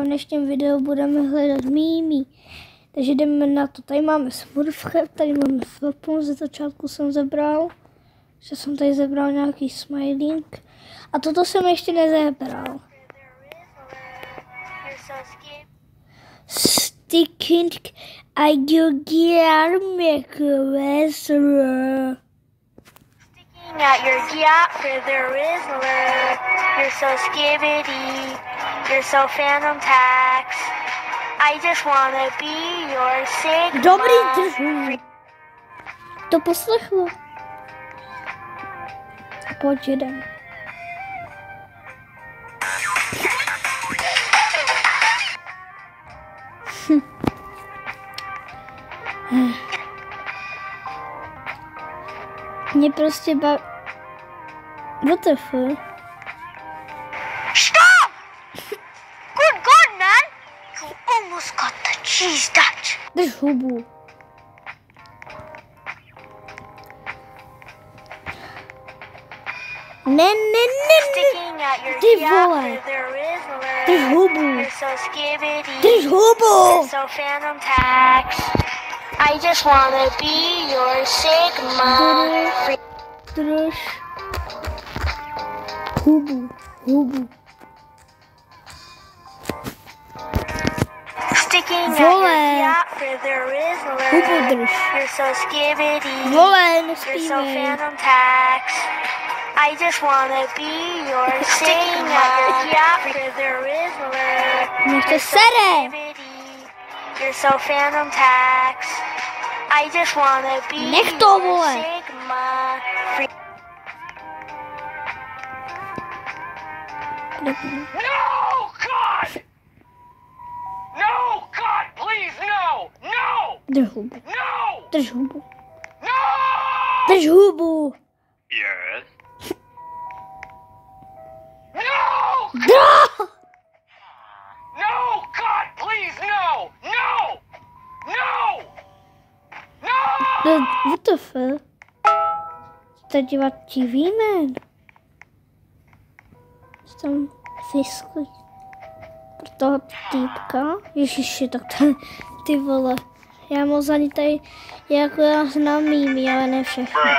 V dnešním videu budeme hledat Mimi. Takže jdeme na to. Tady máme Smurfka, tady máme Flopu. Ze začátku jsem zabral. Že jsem tady zabral nějaký smiling. A toto jsem ještě nezabral. Sticking a Gear McWrestler. At your Giat for the Rizzler. You're so skibbity. You're so Phantom Tax. I just wanna be your Sigma. Dobrý držu. To poslechlo. Pojď jdem. Mě prostě What the fuck? Stop! Good God, man! You almost got the cheese touch. Drž hubu. Ne. Ty vole. Drž hubu. You're so skibbity. Drž hubu. You're so Phantom Tax. I just wanna be your Sigma. Drž hubu. Sticking at Vole. your Giat for the Rizzler. Hubu drž. You're so skibbity. Vole, You're so nespívej. Phantom Tax. I just wanna be your Sigma. At your Giat for the Rizzler. Nech to sere. You're so Phantom Tax. I just wanna be Nech to, your vole. Sigma. No, God! No, God, please, no! No! Drž hubu. No! Drž hubu. No! Drž hubu. Yes? No! Drž. No, God, please, no! No! No! No! What the fuck? To dělat TV, man. Tam fiskli pro toho týpka. Ježiši, tak ty vole. Já moc ani tady, jako já znám Mimi, ale ne všechny.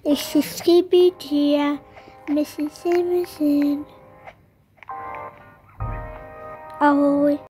Ještě skybítí já, myslím. Ahoj.